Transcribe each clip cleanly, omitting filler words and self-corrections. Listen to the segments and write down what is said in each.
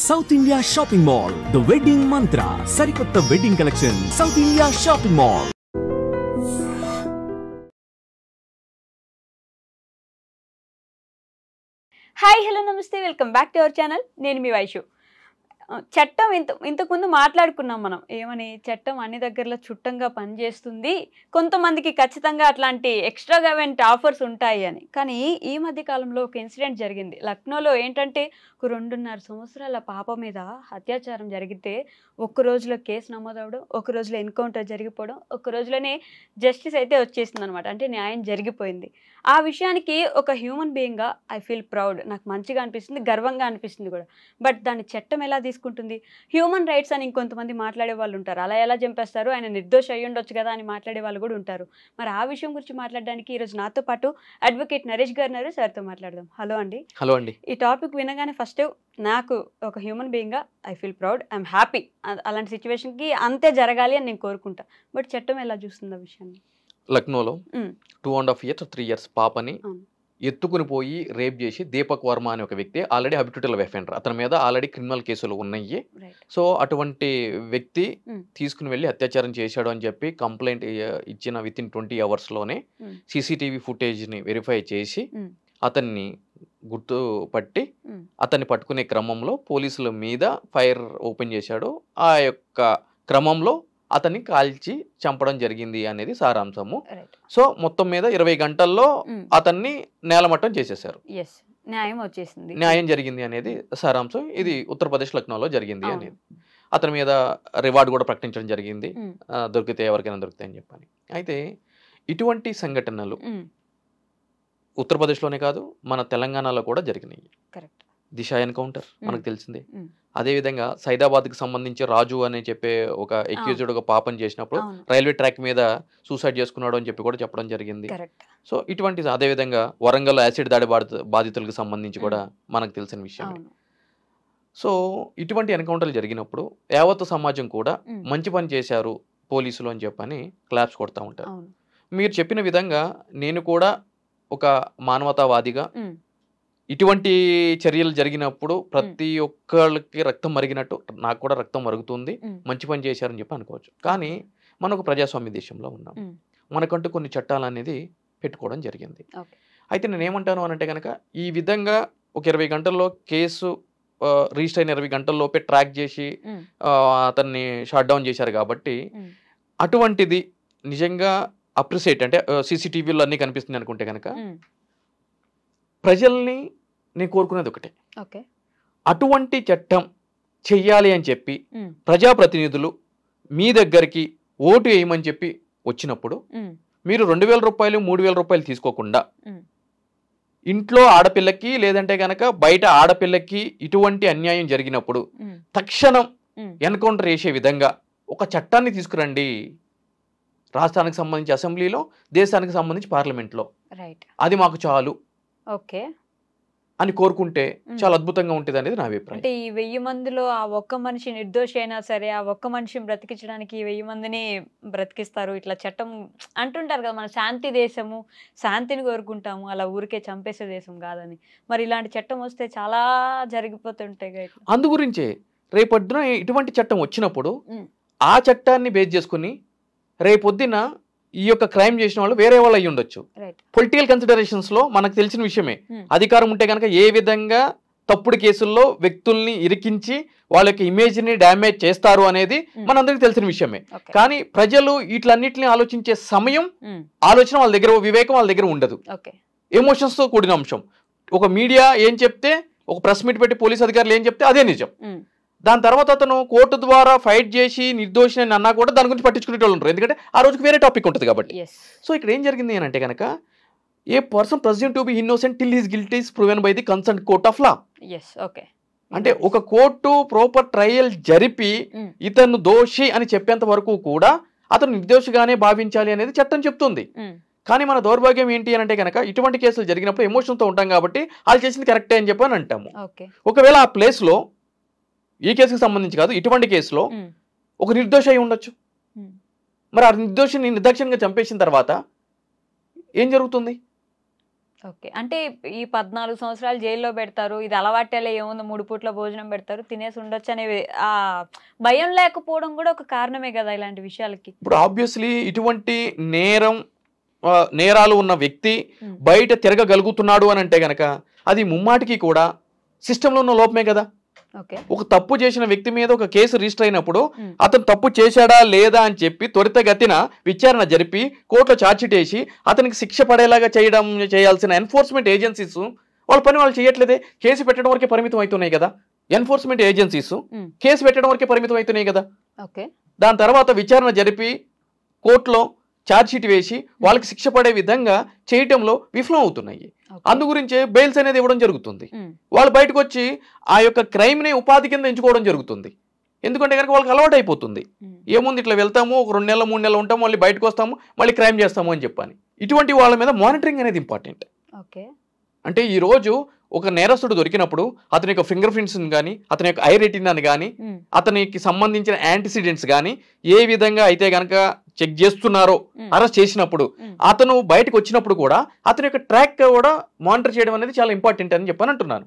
South India shopping mall the wedding Mantra సరికొత్త wedding collection South India shopping mall. Hi hello నమస్తే welcome back to our channel. నేను మీ వైషు. చట్టం ఇంతకుముందు మాట్లాడుకున్నాం మనం ఏమని, చట్టం అన్ని దగ్గరలో చుట్టంగా పనిచేస్తుంది, కొంతమందికి ఖచ్చితంగా అట్లాంటి ఎక్స్ట్రాగావెంట్ ఆఫర్స్ ఉంటాయి అని. కానీ ఈ మధ్య కాలంలో ఒక ఇన్సిడెంట్ జరిగింది లక్నోలో. ఏంటంటే ఒక 2.5 సంవత్సరాల పాప మీద అత్యాచారం జరిగితే ఒక్క రోజులో కేసు నమోదవడం, ఒక రోజులో ఎన్కౌంటర్ జరిగిపోవడం, ఒక రోజులోనే జస్టిస్ అయితే వచ్చేసింది అనమాట. అంటే న్యాయం జరిగిపోయింది. ఆ విషయానికి ఒక హ్యూమన్ బీయింగ్గా ఐ ఫీల్ ప్రౌడ్. నాకు మంచిగా అనిపిస్తుంది, గర్వంగా అనిపిస్తుంది కూడా. బట్ దాన్ని చట్టం ఎలా తీసుకుంటుంది? హ్యూమన్ రైట్స్ అని ఇంకొంతమంది మాట్లాడే వాళ్ళు ఉంటారు. అలా ఎలా చంపేస్తారు, ఆయన నిర్దోషి అయ్యి ఉండొచ్చు కదా అని మాట్లాడే వాళ్ళు కూడా ఉంటారు. మరి ఆ విషయం గురించి మాట్లాడడానికి ఈరోజు నాతో పాటు అడ్వకేట్ నరేష్ గారు ఉన్నారు. సార్తో మాట్లాడదాం. హలో అండి. హలో అండి. ఈ టాపిక్ వినగానే ఫస్ట్ నాకు ఒక హ్యూమన్ బీయింగ్గా I feel proud, I'm happy. అలాంటి సిచ్యువేషన్కి అంతే జరగాలి అని నేను కోరుకుంటా. బట్ చట్టం ఎలా చూస్తుంది ఆ విషయాన్ని? లక్నోలో 2.5 years 3 years పాపని ఎత్తుకుని పోయి రేప్ చేసి దీపక్ వర్మ అనే ఒక వ్యక్తి ఆల్రెడీ హ్యాబిట్యూటల్ అఫెండర్, అతని మీద ఆల్రెడీ క్రిమినల్ కేసులు ఉన్నాయి. సో అటువంటి వ్యక్తి తీసుకుని వెళ్ళి అత్యాచారం చేశాడు అని చెప్పి కంప్లైంట్ ఇచ్చిన వితిన్ 20 hours సీసీటీవీ ఫుటేజ్ని వెరిఫై చేసి అతన్ని గుర్తుపట్టి అతన్ని పట్టుకునే క్రమంలో పోలీసుల మీద ఫైర్ ఓపెన్ చేశాడు. ఆ యొక్క క్రమంలో అతన్ని కాల్చి చంపడం జరిగింది అనేది సారాంశము. సో మొత్తం మీద 20 గంటల్లో అతన్ని నేలమట్టం చేసేశారు. న్యాయం జరిగింది అనేది సారాంశం. ఇది ఉత్తరప్రదేశ్ లక్నోలో జరిగింది అనేది. అతని మీద రివార్డు కూడా ప్రకటించడం జరిగింది, దొరికితే ఎవరికైనా దొరుకుతాయి అని చెప్పని. అయితే ఇటువంటి సంఘటనలు ఉత్తరప్రదేశ్లోనే కాదు, మన తెలంగాణలో కూడా జరిగినాయి. దిశ ఎన్కౌంటర్ మనకు తెలిసిందే. అదేవిధంగా సైదాబాద్కి సంబంధించి రాజు అని చెప్పే ఒక ఎక్యూజ్డ్ ఒక పాపని చేసినప్పుడు రైల్వే ట్రాక్ మీద సూసైడ్ చేసుకున్నాడు అని చెప్పి కూడా చెప్పడం జరిగింది. సో ఇటువంటి అదేవిధంగా వరంగల్ యాసిడ్ దాడి బాధితులకు సంబంధించి కూడా మనకు తెలిసిన విషయం. సో ఇటువంటి ఎన్కౌంటర్లు జరిగినప్పుడు యావత్ సమాజం కూడా మంచి పని చేశారు పోలీసులు అని చెప్పని క్లాప్స్ కొడతా ఉంటారు. మీరు చెప్పిన విధంగా నేను కూడా ఒక మానవతావాదిగా ఇటువంటి చర్యలు జరిగినప్పుడు ప్రతి ఒక్కళ్ళకి రక్తం మరిగినట్టు నాకు కూడా రక్తం మరుగుతుంది, మంచి పని చేశారని చెప్పి అనుకోవచ్చు. కానీ మనకు ప్రజాస్వామ్య దేశంలో ఉన్నాం, మనకంటూ కొన్ని చట్టాలు అనేది పెట్టుకోవడం జరిగింది. అయితే నేను ఏమంటాను అనంటే కనుక ఈ విధంగా ఒక 20 గంటల్లో కేసు రిజిస్టర్ అయిన 20 గంటల్లోపే ట్రాక్ చేసి అతన్ని షట్ డౌన్ చేశారు కాబట్టి అటువంటిది నిజంగా అప్రిసియేట్. అంటే సీసీటీవీలో అన్నీ కనిపిస్తుంది అనుకుంటే కనుక ప్రజల్ని నేను కోరుకునేది ఒకటే, అటువంటి చట్టం చెయ్యాలి అని చెప్పి ప్రజాప్రతినిధులు మీ దగ్గరికి ఓటు వేయమని చెప్పి వచ్చినప్పుడు మీరు 2,000 రూపాయలు 3,000 రూపాయలు తీసుకోకుండా ఇంట్లో ఆడపిల్లకి లేదంటే గనక బయట ఆడపిల్లకి ఇటువంటి అన్యాయం జరిగినప్పుడు తక్షణం ఎన్కౌంటర్ చేసే విధంగా ఒక చట్టాన్ని తీసుకురండి. రాష్ట్రానికి సంబంధించి అసెంబ్లీలో, దేశానికి సంబంధించి పార్లమెంట్లో, అది మాకు చాలు అని కోరుకుంటే చాలా అద్భుతంగా ఉంటుంది అనేది నా అభిప్రాయం. అంటే ఈ 1000 మందిలో ఆ ఒక్క మనిషి నిర్దోషి అయినా సరే ఆ ఒక్క మనిషిని బ్రతికించడానికి 1000 మందిని బ్రతికిస్తారు. ఇట్లా చట్టం అంటుంటారు కదా, మన శాంతి దేశము, శాంతిని కోరుకుంటాము, అలా ఊరికే చంపేసే దేశం కాదని. మరి ఇలాంటి చట్టం వస్తే చాలా జరిగిపోతుంటాయి. అందు గురించే రేపొద్దున ఇటువంటి చట్టం వచ్చినప్పుడు ఆ చట్టాన్ని బేస్ చేసుకుని రేపొద్దున ఈ యొక్క క్రైమ్ చేసిన వాళ్ళు వేరే వాళ్ళు అయ్యి ఉండొచ్చు. పొలిటికల్ కన్సిడరేషన్స్ లో మనకు తెలిసిన విషయమే. అధికారం ఉంటే కనుక ఏ విధంగా తప్పుడు కేసుల్లో వ్యక్తుల్ని ఇరికించి వాళ్ళ యొక్క ఇమేజ్ ని డ్యామేజ్ చేస్తారు అనేది మనందరికీ తెలిసిన విషయమే. కానీ ప్రజలు వీటిలన్నిటిని ఆలోచించే సమయం, ఆలోచన వాళ్ళ దగ్గర, వివేకం వాళ్ళ దగ్గర ఉండదు. ఎమోషన్స్ తో కూడిన అంశం. ఒక మీడియా ఏం చెప్తే, ఒక ప్రెస్ మీట్ పెట్టి పోలీస్ అధికారులు ఏం చెప్తే అదే నిజం. దాని తర్వాత అతను కోర్టు ద్వారా ఫైట్ చేసి నిర్దోషి అని అన్నా కూడా దాని గురించి పట్టించుకునే వాళ్ళు ఉంటారు, ఎందుకంటే ఆ రోజుకి వేరే టాపిక్ ఉంటుంది కాబట్టి. సో ఇక్కడ ఏం జరిగింది అని అంటే కనుక a person presume to be innocent till his guilt is proven by the concern court of law. అంటే ఒక కోర్టు ప్రాపర్ ట్రయల్ జరిపి ఇతను దోషి అని చెప్పేంత వరకు కూడా అతను నిర్దోషిగానే భావించాలి అనేది చట్టం చెప్తుంది. కానీ మన దౌర్భాగ్యం ఏంటి అని అంటే కనుక ఇటువంటి కేసులు జరిగినప్పుడు ఎమోషన్తో ఉంటాం కాబట్టి వాళ్ళు చేసింది కరెక్టే అని చెప్పి అని అంటాము. ఒకవేళ ఆ ప్లేస్లో ఈ కేసుకి సంబంధించి కాదు, ఇటువంటి కేసులో ఒక నిర్దోషి అయి ఉండొచ్చు. మరి ఆ నిర్దోషిని నిర్దాక్షిణ్యంగా చంపేసిన తర్వాత ఏం జరుగుతుంది? ఓకే. అంటే ఈ 14 సంవత్సరాలు జైల్లో పెడతారు. ఇది అలవాటేలే ఏముంది 3 పూట్ల భోజనం పెడతారు. తినేసి ఉండొచ్చు అనే భయం లేకపోవడం కూడా ఒక కారణమే కదా ఇలాంటి విషయాలకి. ఇప్పుడు ఆబ్వియస్లీ ఇటువంటి నేరాలు ఉన్న వ్యక్తి బయట తిరగగలుగుతున్నాడు అని అంటే గనక అది ముమ్మాటికి కూడా సిస్టంలో ఉన్న లోపమే కదా. ఒక తప్పు చేసిన వ్యక్తి మీద ఒక కేసు రిజిస్టర్ అయినప్పుడు అతను తప్పు చేశాడా లేదా అని చెప్పి త్వరితగతిన విచారణ జరిపి కోర్టులో ఛార్జ్షీట్ వేసి అతనికి శిక్ష పడేలాగా చేయాల్సిన ఎన్ఫోర్స్మెంట్ ఏజెన్సీస్ వాళ్ళ పని వాళ్ళు చేయట్లేదే. కేసు పెట్టడం వరకే పరిమితం అవుతున్నాయి కదా. ఎన్ఫోర్స్మెంట్ ఏజెన్సీస్ కేసు పెట్టడం వరకే పరిమితం అవుతున్నాయి కదా. దాని తర్వాత విచారణ జరిపి కోర్టులో ఛార్జ్షీట్ వేసి వాళ్ళకి శిక్ష పడే విధంగా చేయటంలో విఫలం అవుతున్నాయి. అందు గురించే బెయిల్స్ అనేది ఇవ్వడం జరుగుతుంది. వాళ్ళు బయటకు వచ్చి ఆ యొక్క క్రైమ్ని ఉపాధి కింద ఎంచుకోవడం జరుగుతుంది. ఎందుకంటే కనుక వాళ్ళకి అలవాటు అయిపోతుంది. ఏముంది ఇట్లా వెళ్తాము, ఒక 2 నెలలు 3 నెలలు ఉంటాము, మళ్ళీ బయటకు వస్తాము, మళ్ళీ క్రైమ్ చేస్తాము అని చెప్పని. ఇటువంటి వాళ్ళ మీద మానిటరింగ్ అనేది ఇంపార్టెంట్. అంటే ఈ రోజు ఒక నేరస్తుడు దొరికినప్పుడు అతని యొక్క ఫింగర్ ప్రింట్స్ కానీ, అతని యొక్క ఐ రెటినాని కానీ, అతనికి సంబంధించిన యాంటిసిడెంట్స్ కానీ ఏ విధంగా అయితే గనక చెక్ చేస్తున్నారో అరెస్ట్ చేసినప్పుడు అతను బయటకు వచ్చినప్పుడు కూడా అతని యొక్క ట్రాక్ కూడా మానిటర్ చేయడం అనేది చాలా ఇంపార్టెంట్ అని చెప్పని అంటున్నాను.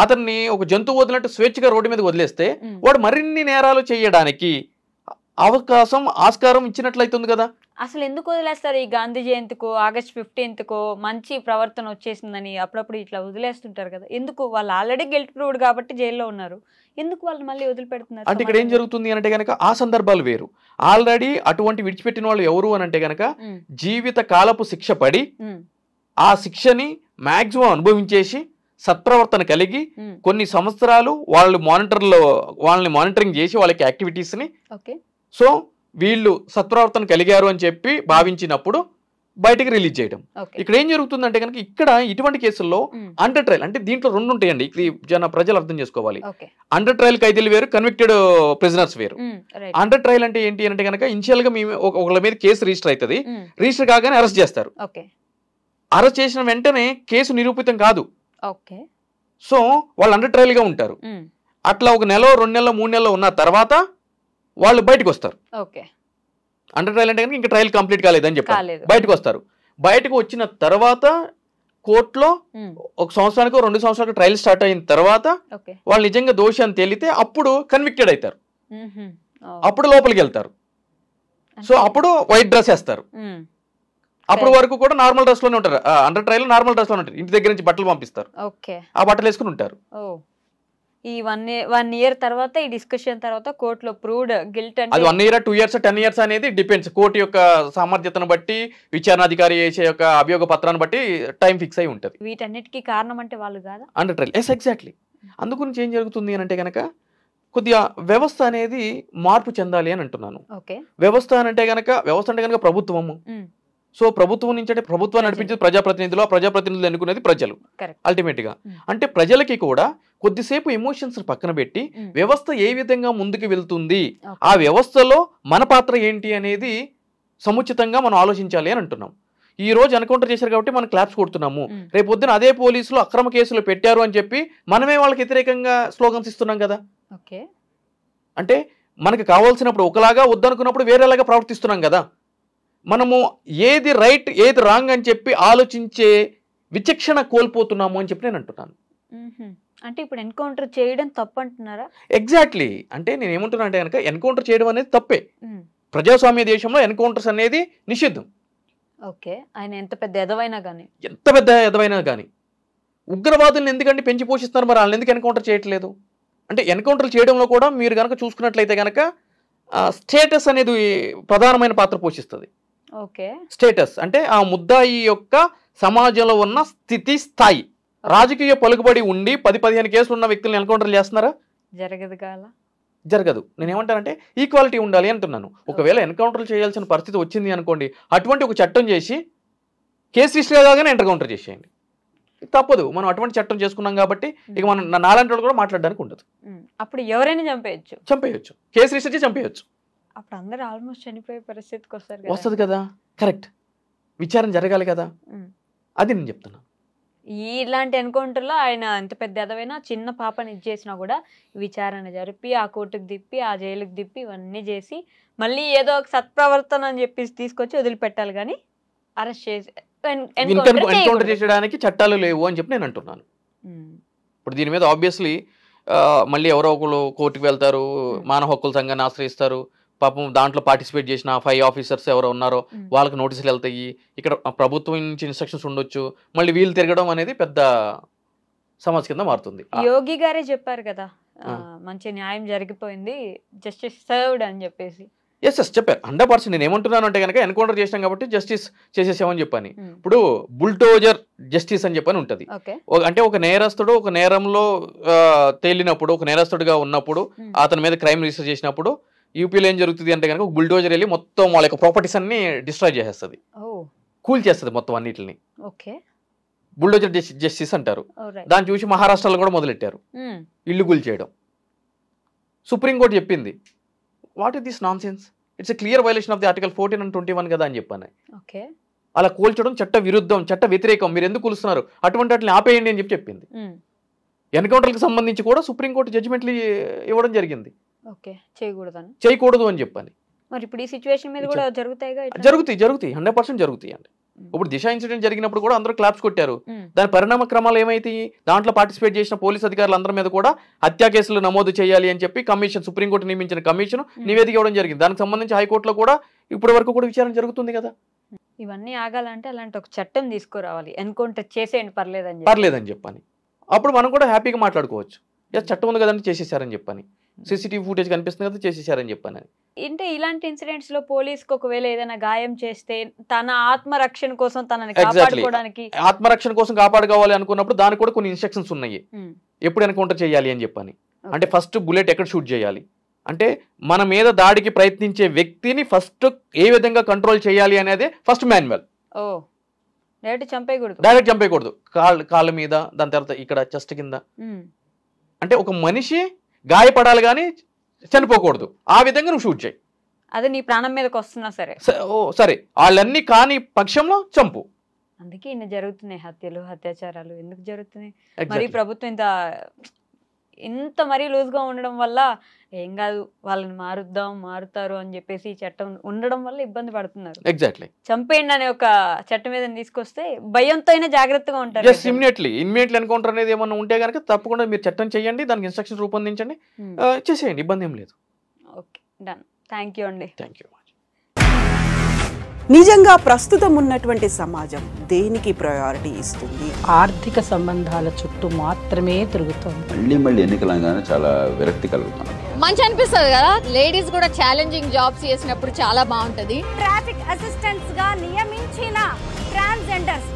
అతన్ని ఒక జంతువు వదిలినట్టు స్వేచ్ఛగా రోడ్డు మీద వదిలేస్తే వాడు మరిన్ని నేరాలు చేయడానికి ఆస్కారం ఇచ్చినట్లయితుంది కదా. అసలు ఎందుకు వదిలేస్తారు? ఈ గాంధీ జయంతికో August 15th మంచి ప్రవర్తన వచ్చేసిందని అప్పుడప్పుడు ఇట్లా వదిలేస్తుంటారు కదా. ఎందుకు? వాళ్ళు ఆల్రెడీ గిల్ట్ ప్రూవ్డ్ కాబట్టి జైల్లో ఉన్నారు. ఎందుకు వాళ్ళు మళ్ళీ వదిలిపెడుతున్నారు? అంటే ఇక్కడ ఏం జరుగుతుంది అంటే కనుక ఆ సందర్భాలు వేరు. ఆల్రెడీ అటువంటి విడిచిపెట్టిన వాళ్ళు ఎవరు అని అంటే కనుక జీవిత కాలపు శిక్ష పడి ఆ శిక్షని మాక్సిమం అనుభవించేసి సత్ప్రవర్తన కలిగి కొన్ని సంవత్సరాలు వాళ్ళని మానిటరింగ్ చేసి వాళ్ళకి యాక్టివిటీస్ని సో వీళ్ళు సత్ప్రవర్తన కలిగారు అని చెప్పి భావించినప్పుడు బయటకు రిలీజ్ చేయడం. ఇక్కడ ఏం జరుగుతుందంటే కనుక ఇక్కడ ఇటువంటి కేసుల్లో అండర్ ట్రయల్ అంటే దీంట్లో 2 ఉంటాయండి. ఇది ప్రజలు అర్థం చేసుకోవాలి. అండర్ ట్రయల్ ఖైదీలు వేరు, కన్విక్టెడ్ ప్రిజనర్స్ వేరు. అండర్ ట్రయల్ అంటే ఏంటి అంటే కనుక ఇనిషియల్ గా ఒకళ్ళ మీద కేసు రిజిస్టర్ అవుతుంది. రిజిస్టర్ కాగానే అరెస్ట్ చేస్తారు. అరెస్ట్ చేసిన వెంటనే కేసు నిరూపితం కాదు. సో వాళ్ళు అండర్ ట్రయల్ గా ఉంటారు. అట్లా 1 నెల 2 నెలలు 3 నెలలు ఉన్న తర్వాత వాళ్ళు బయటకు వస్తారు. అండర్ ట్రయల్ అంటే కనుక ఇంకా ట్రయల్ కంప్లీట్ కాలేదని చెప్పారు, బయటకు వస్తారు. బయటకు వచ్చిన తర్వాత కోర్టులో 1 సంవత్సరానికి 2 సంవత్సరాలకు ట్రయల్ స్టార్ట్ అయిన తర్వాత వాళ్ళు నిజంగా దోషి అని తేలితే అప్పుడు కన్విక్టెడ్ అవుతారు. అప్పుడు లోపలికి వెళ్తారు. సో అప్పుడు వైట్ డ్రెస్ వేస్తారు. అప్పుడు వరకు కూడా నార్మల్ డ్రెస్ లోనే ఉంటారు. అండర్ ట్రయల్ నార్మల్ డ్రెస్ లోనే ఉంటారు. ఇంటి దగ్గర నుంచి బట్టలు పంపిస్తారు. ఆ బట్టలు వేసుకుని ఉంటారు. ఈ 1 year తర్వాత ఈ డిస్కషన్ తర్వాత కోర్టులో ప్రూవ్డ్ గిల్ట్ అంటే అది 1 year 2 years 10 years అనేది డిపెండ్స్. కోర్టు యొక్క సామర్థ్యతను బట్టి విచారణాధికారి చేసే యొక్క అభియోగ పత్రాన్ని బట్టి టైం ఫిక్స్ అయి ఉంటుంది. వీటన్నిటికీ కారణం అంటే వాళ్ళు కాదా? Under trial. Yes exactly. అందుగురించి ఏం జరుగుతుంది అని అంటే కనుక కొద్దిగా వ్యవస్థ అనేది మార్పు చెందాలి అని అంటున్నాను. వ్యవస్థ అంటే కనుక ప్రభుత్వము. సో ప్రభుత్వం నుంచి అంటే ప్రభుత్వాన్ని నడిపించేది ప్రజాప్రతినిధులు. ఆ ప్రజాప్రతినిధులు ఎన్నుకునేది ప్రజలు అల్టిమేట్ గా. అంటే ప్రజలకి కూడా కొద్దిసేపు ఎమోషన్స్ పక్కన పెట్టి వ్యవస్థ ఏ విధంగా ముందుకు వెళ్తుంది, ఆ వ్యవస్థలో మన పాత్ర ఏంటి అనేది సముచితంగా మనం ఆలోచించాలి అని అంటున్నాం. ఈ రోజు ఎన్కౌంటర్ చేశారు కాబట్టి మనం క్లాప్స్ కొడుతున్నాము. రేపు పొద్దున అదే పోలీసులు అక్రమ కేసులు పెట్టారు అని చెప్పి మనమే వాళ్ళకి వ్యతిరేకంగా స్లోగన్స్ ఇస్తున్నాం కదా. అంటే మనకి కావాల్సినప్పుడు ఒకలాగా, వద్దనుకున్నప్పుడు వేరేలాగా ప్రవర్తిస్తున్నాం కదా. మనము ఏది రైట్ ఏది రాంగ్ అని చెప్పి ఆలోచించే విచక్షణ కోల్పోతున్నాము అని చెప్పి నేను అంటున్నాను. అంటే ఇప్పుడు ఎన్కౌంటర్ చేయడం తప్పు అంటున్నారా? ఎగ్జాక్ట్లీ. అంటే నేను ఏమంటున్నా అంటే కనుక ఎన్కౌంటర్ చేయడం అనేది తప్పే. ప్రజాస్వామ్య దేశంలో ఎన్కౌంటర్స్ అనేది నిషిద్ధం. ఆయన ఎంత పెద్ద ఎదవైనా కానీ ఉగ్రవాదులను ఎందుకంటే పెంచి పోషిస్తున్నారు, మరి వాళ్ళని ఎందుకు ఎన్కౌంటర్ చేయట్లేదు? అంటే ఎన్కౌంటర్ చేయడంలో కూడా మీరు కనుక చూసుకున్నట్లయితే కనుక స్టేటస్ అనేది ప్రధానమైన పాత్ర పోషిస్తుంది. స్టేటస్ అంటే ఆ ముద్దాయి యొక్క సమాజంలో ఉన్న స్థితి స్థాయి. రాజకీయ పలుకుబడి ఉండి 10-15 కేసులు ఉన్న వ్యక్తులను ఎన్కౌంటర్ చేస్తున్నారా? జరగదు. నేనేమంటానంటే ఈక్వాలిటీ ఉండాలి అంటున్నాను. ఒకవేళ ఎన్కౌంటర్ చేయాల్సిన పరిస్థితి వచ్చింది అనుకోండి, అటువంటి ఒక చట్టం చేసి కేసు రిజిస్టర్ కాగానే ఎన్కౌంటర్ చేసేయండి. తప్పదు. మనం అటువంటి చట్టం చేసుకున్నాం కాబట్టి ఇక మనం నాలాంటి వాళ్ళు కూడా మాట్లాడడానికి ఉండదు. అప్పుడు ఎవరైనా చంపేయచ్చు. కేసు రిజిస్టర్ చేసి చంపేయచ్చు. అప్పుడు అందరూ ఆల్మోస్ట్ చనిపోయే పరిస్థితికి వస్తుంది కదా. కరెక్ట్. విచారణ జరగాలి కదా. అది నేను చెప్తున్నా. ఇలాంటి ఎన్కౌంటర్లో ఆయన ఎంత పెద్ద ఎదవైనా చిన్న పాపని ఇచ్చేసినా కూడా విచారణ జరిపి ఆ కోర్టుకు తిప్పి ఆ జైలుకి తిప్పి ఇవన్నీ చేసి మళ్ళీ ఏదో ఒక సత్ప్రవర్తన అని చెప్పి తీసుకొచ్చి వదిలిపెట్టాలి. కానీ అరెస్ట్ చేసి ఎన్కౌంటర్ చేయడానికి చట్టాలు లేవు అని చెప్పి నేను అంటున్నాను. ఇప్పుడు దీని మీద ఆబ్వియస్లీ మళ్ళీ ఎవరో ఒకరు కోర్టుకు వెళ్తారు, మానవ హక్కుల సంఘాన్ని ఆశ్రయిస్తారు. పాపం దాంట్లో పార్టిసిపేట్ చేసిన 5 ఆఫీసర్స్ ఎవరో ఉన్నారో వాళ్ళకి నోటీసులు వెళ్తాయి. ఇక్కడ ప్రభుత్వం నుంచి ఇన్స్ట్రక్షన్స్ ఉండొచ్చు, మళ్ళీ వీళ్ళు తిరగడం అనేది పెద్ద సమస్య కింద మారుతుంది. యోగి గారే చెప్పారు కదా, మంచి న్యాయం జరిగిపోయింది, జస్టిస్ సర్వ్డ్ అని చెప్పేసి. ఎస్ చెప్పారు 100%. నేను ఏమంటున్నాను అంటే కనుక ఎన్కౌంటర్ చేసినాం కాబట్టి జస్టిస్ చేసేసామని చెప్పని. ఇప్పుడు బుల్డోజర్ జస్టిస్ అని చెప్పని ఉంటుంది. అంటే ఒక నేరస్తుడు ఒక నేరంలో తేలినప్పుడు, ఒక నేరస్తుడిగా ఉన్నప్పుడు, అతని మీద క్రైమ్ రిజిస్టర్ చేసినప్పుడు యూపీలో ఏం జరుగుతుంది అంటే కనుక ఒక బుల్డోజర్ వెళ్ళి మొత్తం వాళ్ళ యొక్క ప్రాపర్టీస్ అన్ని డిస్ట్రాయ్ చేసేస్తుంది, కూల్ చేస్తుంది మొత్తం అన్నిటిని. బుల్డోజర్ జస్టిస్ అంటారు. దాన్ని చూసి మహారాష్ట్రలో కూడా మొదలెట్టారు ఇల్లు కూల్ చేయడం. సుప్రీంకోర్టు చెప్పింది what is this non sense, it's a clear violation of the article 14 and 21 కదా అని చెప్పాను. అలా కూల్చడం చట్ట విరుద్ధం, చట్ట వ్యతిరేకం, మీరు ఎందుకు కూలుస్తున్నారు, అటువంటి వాటిని ఆపేయండి అని చెప్పింది. ఎన్కౌంటర్కి సంబంధించి కూడా సుప్రీంకోర్టు జడ్జిమెంట్లు ఇవ్వడం జరిగింది, చేయకూడదు అని చెప్పని. మరి ఇప్పుడు ఈ సిచువేషన్ మీద కూడా జరుగుతాయి 100% జరుగుతాయి అండి. ఇప్పుడు దిశ ఇన్సిడెంట్ జరిగినప్పుడు కూడా అందరూ క్లాప్స్ కొట్టారు. దాని పరిణామ క్రమాలు ఏమైతాయి, దాంట్లో పార్టిసిపేట్ చేసిన పోలీస్ అధికారులు అందరి మీద కూడా హత్యా కేసులు నమోదు చేయాలి అని చెప్పి కమిషన్, సుప్రీంకోర్టు నియమించిన కమిషన్ నివేదిక ఇవ్వడం జరిగింది. దానికి సంబంధించి హైకోర్టులో కూడా ఇప్పటి వరకు కూడా విచారణ జరుగుతుంది కదా. ఇవన్నీ ఆగాలంటే అలాంటి ఒక చట్టం తీసుకురావాలి, ఎన్కౌంటర్ చేసేయండి పర్లేదని చెప్పని. అప్పుడు మనం కూడా హ్యాపీగా మాట్లాడుకోవచ్చు, చట్టం ఉంది కదండి చేసేసారని చెప్పని, సీసీటీవీ ఫుటేజ్ కనిపిస్తుంది కదా చేసేసారని చెప్పని. అంటే ఇలాంటి ఇన్సిడెంట్స్ లో పోలీస్కి ఒకవేళ ఏదైనా గాయం చేస్తే తన ఆత్మరక్షణ కోసం, తనని కాపాడుకోవడానికి, ఆత్మరక్షణ కోసం కాపాడుకోవాలి అనుకున్నప్పుడు దానికి కూడా కొన్ని ఇన్స్ట్రక్షన్స్ ఉన్నాయి, ఎప్పుడు ఎన్కౌంటర్ చేయాలి అని చెప్పని. అంటే ఫస్ట్ బుల్లెట్ ఎక్కడ షూట్ చేయాలి, అంటే మన మీద దాడికి ప్రయత్నించే వ్యక్తిని ఫస్ట్ ఏ విధంగా కంట్రోల్ చేయాలి అనేది ఫస్ట్ మాన్యువల్. డైరెక్ట్ చంపేయకూడదు, కాళ్ళ మీద, దాని తర్వాత ఇక్కడ చెస్ట్ కింద. అంటే ఒక మనిషి గాయపడాలి కానీ చనిపోకూడదు, ఆ విధంగా నువ్వు షూట్ చేయి. అదే నీ ప్రాణం మీదకి వస్తున్నా సరే వాళ్ళన్నీ కాని పక్షంలో చంపు. అందుకే ఇన్ని జరుగుతున్నాయి హత్యలు, అత్యాచారాలు ఎందుకు జరుగుతున్నాయి? మరి ప్రభుత్వం ఇంత మరీ లూజ్గా ఉండడం వల్ల ఏం కాదు, వాళ్ళని మారుతారు అని చెప్పేసి చట్టం ఉండడం వల్ల ఇబ్బంది పడుతున్నారు. ఎగ్జాక్ట్లీ. చంపేయండి అనే ఒక చట్టం మీద తీసుకొస్తే భయంతో అయినా జాగ్రత్తగా ఉంటారు. ఇమ్మీడియట్లీ ఎన్కౌంటర్ అనేది ఏమన్నా ఉంటే కనుక తప్పకుండా మీరు చట్టం చేయండి, దానికి ఇన్స్ట్రక్షన్ రూపొందించండి, చేసేయండి, ఇబ్బంది ఏం లేదు. Okay, done. థ్యాంక్ యూ అండి. Thank you. నిజంగా ప్రస్తుతం ఉన్నటువంటి సమాజం దేనికి ప్రయారిటీ ఇస్తుంది? ఆర్థిక సంబంధాల చుట్టూ మాత్రమే తిరుగుతుంది. మళ్ళీ ఎన్నికలంగానే చాలా విరక్తి కలుగుతుంది. మంచి అనిపిస్తుంది కదా, లేడీస్ కూడా ఛాలెంజింగ్ జాబ్స్ చేసినప్పుడు చాలా బాగుంటది. ట్రాఫిక్ అసిస్టెంట్స్ గా నియమించిన ట్రాన్స్జెండర్స్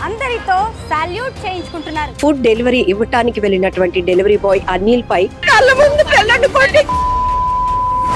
అందరితో సాల్యూట్ చేయించుకుంటున్నారు. ఫుడ్ డెలివరీ ఇవ్వటానికి వెళ్ళినటువంటి డెలివరీ బాయ్ అనిల్ పై కళ్ళ ముందు